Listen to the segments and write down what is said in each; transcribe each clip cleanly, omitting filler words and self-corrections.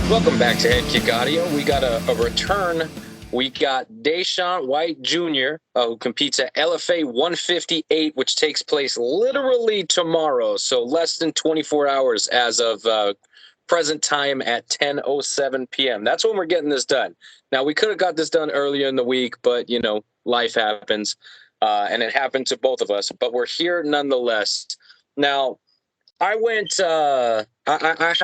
Welcome back to HeadKick Audio. We got a return. We got DeShawn White Jr., who competes at LFA158, which takes place literally tomorrow. So less than 24 hours as of present time at 10:07 p.m. That's when we're getting this done. Now, we could have got this done earlier in the week, but, you know, life happens. And it happened to both of us. But we're here nonetheless. Now, I went. I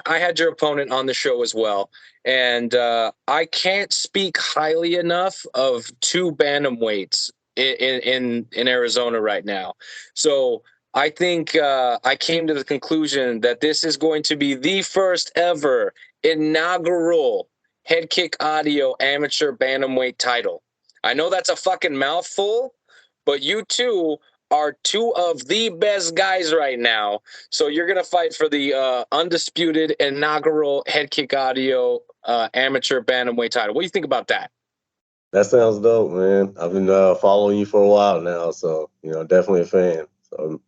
had your opponent on the show as well, and I can't speak highly enough of two bantamweights in Arizona right now. So I think I came to the conclusion that this is going to be the first ever inaugural HeadKick Audio amateur bantamweight title. I know that's a fucking mouthful, but you two are two of the best guys right now. So you're going to fight for the undisputed inaugural HeadKick Audio amateur bantamweight title. What do you think about that? That sounds dope, man. I've been following you for a while now, so definitely a fan. So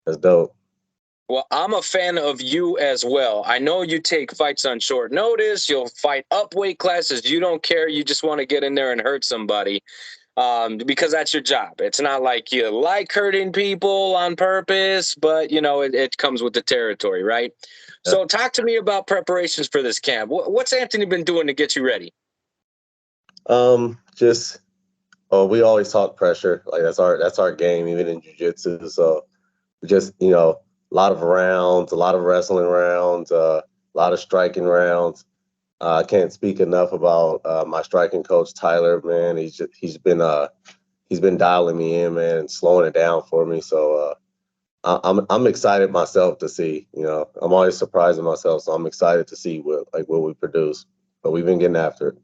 that's dope. Well, I'm a fan of you as well. I know you take fights on short notice. You'll fight up weight classes. You don't care. You just want to get in there and hurt somebody. Because that's your job. It's not like you like hurting people on purpose, but, it comes with the territory, right? Yeah. So talk to me about preparations for this camp. What's Anthony been doing to get you ready? We always talk pressure. Like that's our game, even in jiu-jitsu. So just, a lot of rounds, a lot of wrestling rounds, a lot of striking rounds. I can't speak enough about my striking coach, Tyler, man. He's been dialing me in, man, and slowing it down for me. So I'm excited myself to see. I'm always surprising myself, so I'm excited to see what we produce. But we've been getting after it.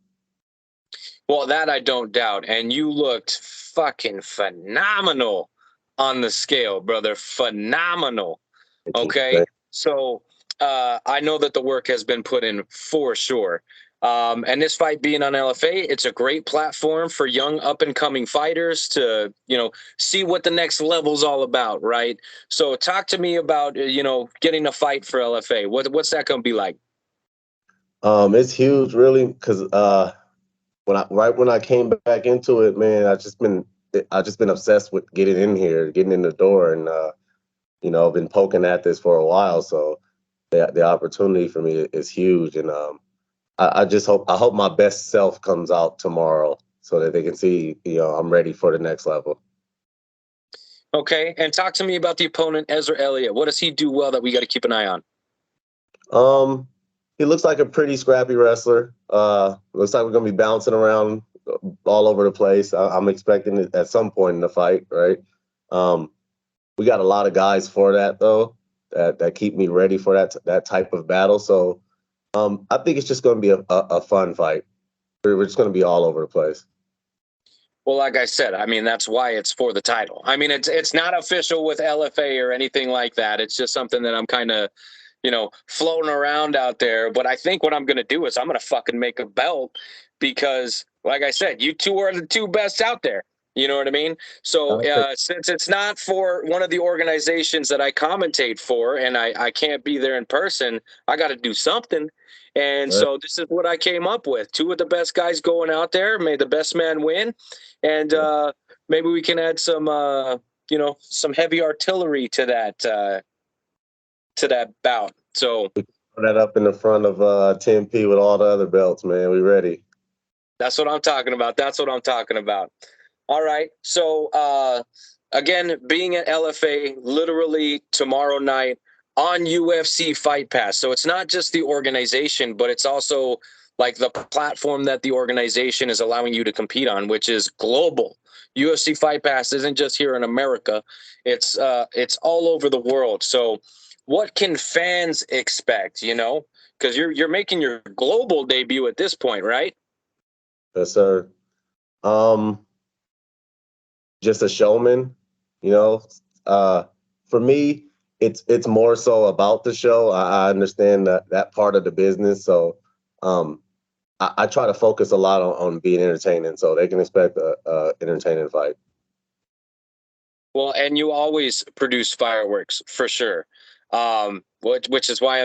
Well, that I don't doubt. And you looked fucking phenomenal on the scale, brother. Phenomenal. Okay. So I know that the work has been put in for sure. And this fight being on LFA, it's a great platform for young up and coming fighters to, see what the next level's all about. Right. So talk to me about, getting a fight for LFA. What's that going to be like? It's huge, really, because when I came back into it, man, I just been obsessed with getting in here, getting in the door, and I've been poking at this for a while. So the opportunity for me is huge, and I hope my best self comes out tomorrow so that they can see I'm ready for the next level. Okay, and talk to me about the opponent, Ezra Elliot. What does he do well that we got to keep an eye on? He looks like a pretty scrappy wrestler. Looks like we're gonna be bouncing around all over the place. I'm expecting it at some point in the fight, right? We got a lot of guys for that though, that keep me ready for that type of battle. So I think it's just gonna be a fun fight. We're just gonna be all over the place. Well, like I said, I mean, that's why it's for the title. I mean, it's not official with LFA or anything like that. It's just something that I'm kind of, floating around out there. But I think what I'm going to do is I'm going to fucking make a belt because, like I said, you two are the two best out there. You know what I mean? So since it's not for one of the organizations that I commentate for and I can't be there in person, I got to do something. And so this is what I came up with. Two of the best guys going out there. May the best man win. And maybe we can add some, some heavy artillery to that bout. So put that up in the front of 10P with all the other belts, man. We ready. That's what I'm talking about. All right. So again, being at LFA literally tomorrow night on UFC Fight Pass. So it's not just the organization, but it's also like the platform that the organization is allowing you to compete on, which is global. UFC Fight Pass isn't just here in America. It's all over the world. So what can fans expect, because you're making your global debut at this point, right? Yes, sir. Just a showman, for me, it's more so about the show. I understand that part of the business. So I try to focus a lot on being entertaining so they can expect a entertaining fight. Well, and you always produce fireworks for sure. Which is why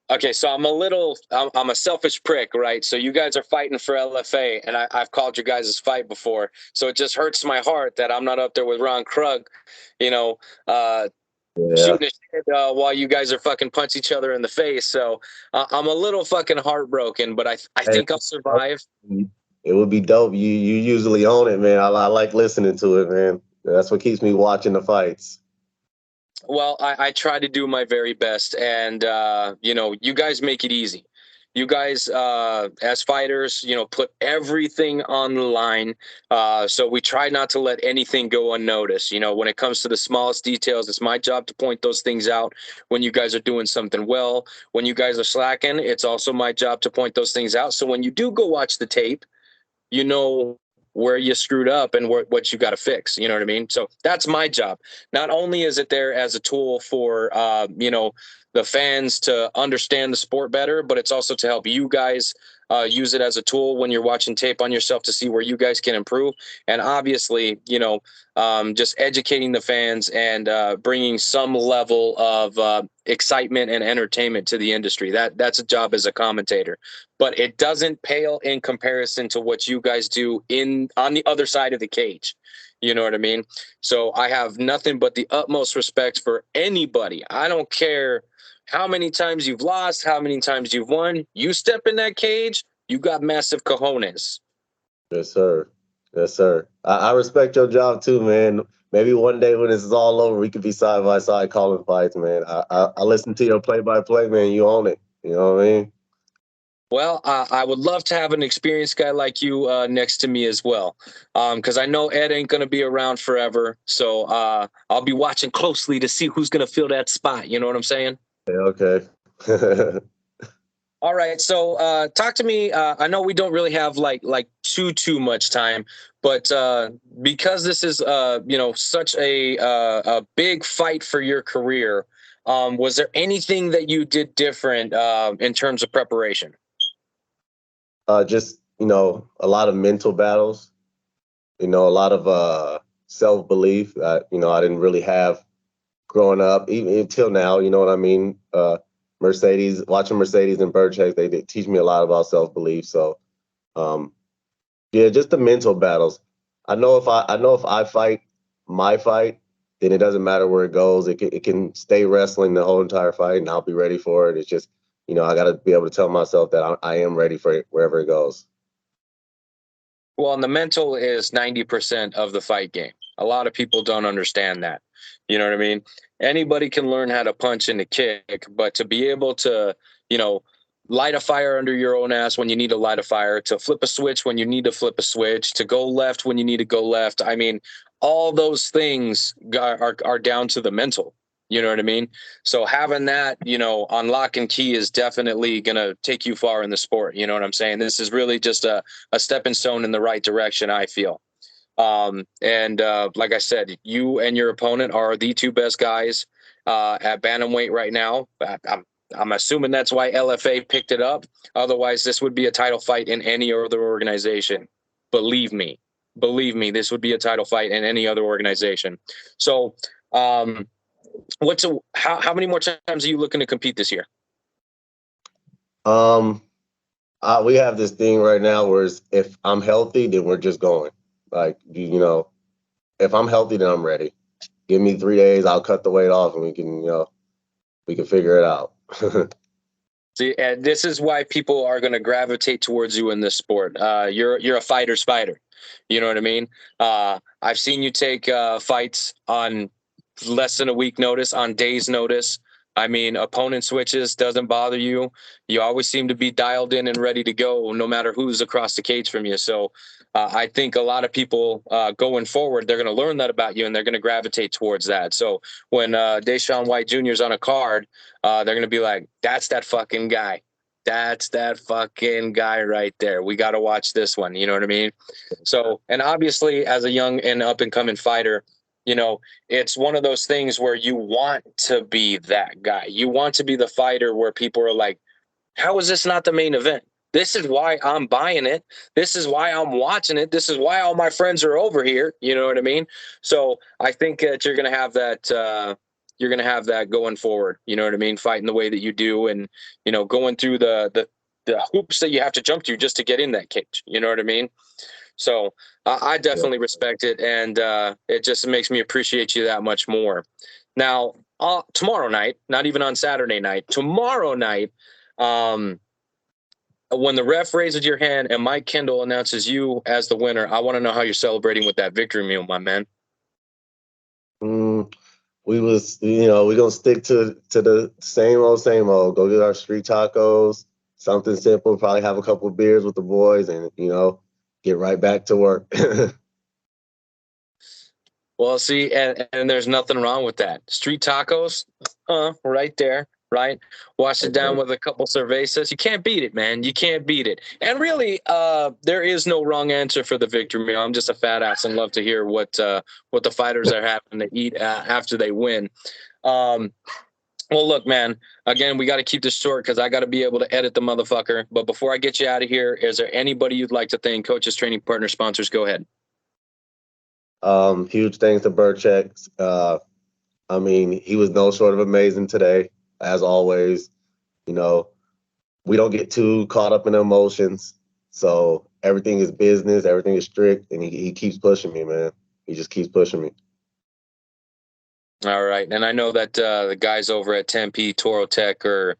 Okay, so I'm a selfish prick, right? So you guys are fighting for LFA, and I've called you guys' fight before. So it just hurts my heart that I'm not up there with Ron Krug, you know, uh, Yeah. shooting a shit while you guys are fucking punch each other in the face. So I'm a little fucking heartbroken, but I Hey, think I'll survive. it would be dope. You usually own it, man. I like listening to it, man. That's what keeps me watching the fights. Well, I try to do my very best, and you guys make it easy. You guys, as fighters, put everything on the line. So we try not to let anything go unnoticed. When it comes to the smallest details, it's my job to point those things out. When you guys are doing something well, when you guys are slacking, it's also my job to point those things out. So when you do go watch the tape, you know where you screwed up and what you got to fix. You know what I mean? So that's my job. Not only is it there as a tool for, the fans to understand the sport better, but it's also to help you guys use it as a tool when you're watching tape on yourself to see where you guys can improve. And obviously, just educating the fans and bringing some level of excitement and entertainment to the industry. That's a job as a commentator, but it doesn't pale in comparison to what you guys do on the other side of the cage. You know what I mean? So I have nothing but the utmost respect for anybody. I don't care how many times you've lost, how many times you've won. You step in that cage, you got massive cojones. Yes, sir. Yes, sir. I respect your job too, man. Maybe one day when this is all over, we could be side by side calling fights, man. I listen to your play by play, man. You own it. You know what I mean? Well, I would love to have an experienced guy like you next to me as well, because I know Ed ain't going to be around forever. So I'll be watching closely to see who's going to fill that spot. You know what I'm saying? Okay. All right. So talk to me. I know we don't really have like too much time, but because this is such a big fight for your career, was there anything that you did different in terms of preparation? Just a lot of mental battles. A lot of self belief that I didn't really have growing up, even until now. You know what I mean? Watching Mercedes and Birchak, they did teach me a lot about self belief. So, um, yeah, just the mental battles. I know if I fight my fight, then it doesn't matter where it goes. It can stay wrestling the whole entire fight, and I'll be ready for it. It's just I got to be able to tell myself that I am ready for it wherever it goes. Well, and the mental is 90% of the fight game. A lot of people don't understand that. You know what I mean? Anybody can learn how to punch and to kick, but to be able to, you know, light a fire under your own ass when you need to light a fire, to flip a switch when you need to flip a switch, to go left when you need to go left. I mean, all those things are down to the mental. You know what I mean? So having that, on lock and key is definitely going to take you far in the sport. You know what I'm saying? This is really just a stepping stone in the right direction, I feel. And like I said, you and your opponent are the two best guys at Bantamweight right now. I'm assuming that's why LFA picked it up. Otherwise, this would be a title fight in any other organization. Believe me, this would be a title fight in any other organization. So, how many more times are you looking to compete this year? Um, we have this thing right now where if I'm healthy, then we're just going. Like if I'm healthy, then I'm ready. Give me 3 days, I'll cut the weight off, and we can figure it out. See, and this is why people are going to gravitate towards you in this sport. You're a fighter's fighter. You know what I mean? I've seen you take fights on less than a week notice, on days notice. I mean, opponent switches doesn't bother you. You always seem to be dialed in and ready to go, no matter who's across the cage from you. So I think a lot of people going forward, they're going to learn that about you, and they're going to gravitate towards that. So when DeShawn White Jr. is on a card, they're going to be like, that's that fucking guy. That's that fucking guy right there. We got to watch this one. You know what I mean? So, and obviously, as a young and up and coming fighter, it's one of those things where you want to be that guy. You want to be the fighter where people are like, how is this not the main event? This is why I'm buying it. This is why I'm watching it. This is why all my friends are over here. You know what I mean? So I think that you're going to have that, you're going to have that going forward. You know what I mean? Fighting the way that you do, and going through the hoops that you have to jump through just to get in that cage. You know what I mean? So I definitely respect it, and it just makes me appreciate you that much more. Now, tomorrow night, not even on Saturday night, tomorrow night, when the ref raises your hand and Mike Kendall announces you as the winner, I want to know how you're celebrating with that victory meal, my man. We're gonna stick to the same old. Go get our street tacos, something simple. Probably have a couple of beers with the boys, and get right back to work. Well, see, and there's nothing wrong with that. Street tacos, right there, right? Wash it down with a couple cervezas. You can't beat it, man. You can't beat it. And really, there is no wrong answer for the victory meal. I'm just a fat ass and love to hear what the fighters are having to eat after they win. Well, look, man, again, we got to keep this short because I got to be able to edit the motherfucker. But before I get you out of here, is there anybody you'd like to thank? Coaches, training partner, sponsors, go ahead. Huge thanks to Birchak. He was no short of amazing today, as always. We don't get too caught up in emotions. So everything is business, everything is strict, and he keeps pushing me, man. He just keeps pushing me. All right. And I know that the guys over at Tempe, Toro Tech are,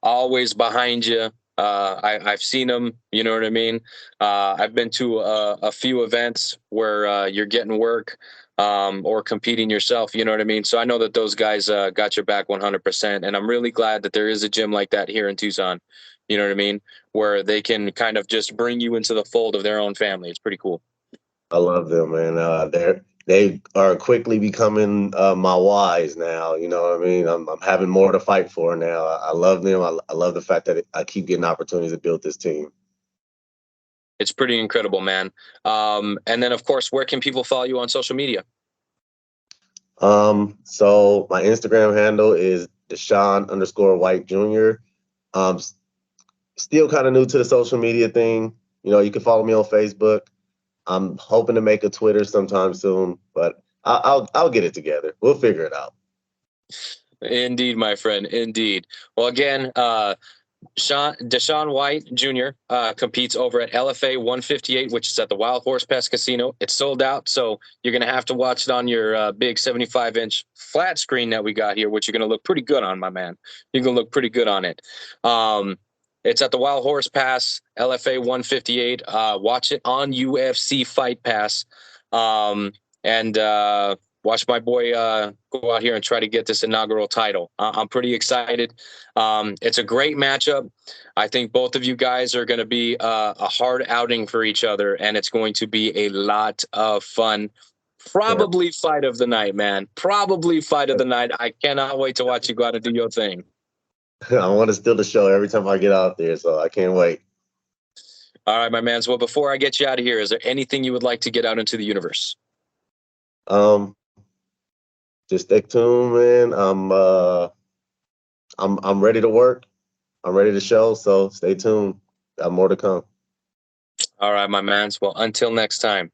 always behind you. I've seen them, you know what I mean? I've been to a few events where you're getting work or competing yourself, you know what I mean? So I know that those guys got your back 100%. And I'm really glad that there is a gym like that here in Tucson, you know what I mean? Where they can kind of just bring you into the fold of their own family. It's pretty cool. I love them, man. They are quickly becoming my whys now. You know what I mean? I'm having more to fight for now. I love them. I love the fact that I keep getting opportunities to build this team. It's pretty incredible, man. And then, of course, where can people follow you on social media? So my Instagram handle is DeShawn_White Jr. Still kind of new to the social media thing. You can follow me on Facebook. I'm hoping to make a Twitter sometime soon, but I'll get it together. We'll figure it out. Indeed, my friend. Indeed. Well, again, DeShawn White Jr. Competes over at LFA158, which is at the Wild Horse Pass Casino. It's sold out, so you're going to have to watch it on your big 75-inch flat screen that we got here, which you're going to look pretty good on, my man. You're going to look pretty good on it. It's at the Wild Horse Pass, LFA158. Watch it on UFC Fight Pass. And watch my boy go out here and try to get this inaugural title. I'm pretty excited. It's a great matchup. I think both of you guys are going to be a hard outing for each other, and it's going to be a lot of fun. Probably fight of the night, man. Probably fight of the night. I cannot wait to watch you go out and do your thing. I want to steal the show every time I get out there, so I can't wait. All right, my man. So before I get you out of here, is there anything you would like to get out into the universe? Just stay tuned, man. I'm ready to work. I'm ready to show, so stay tuned. Got more to come. All right, my man. Well, until next time.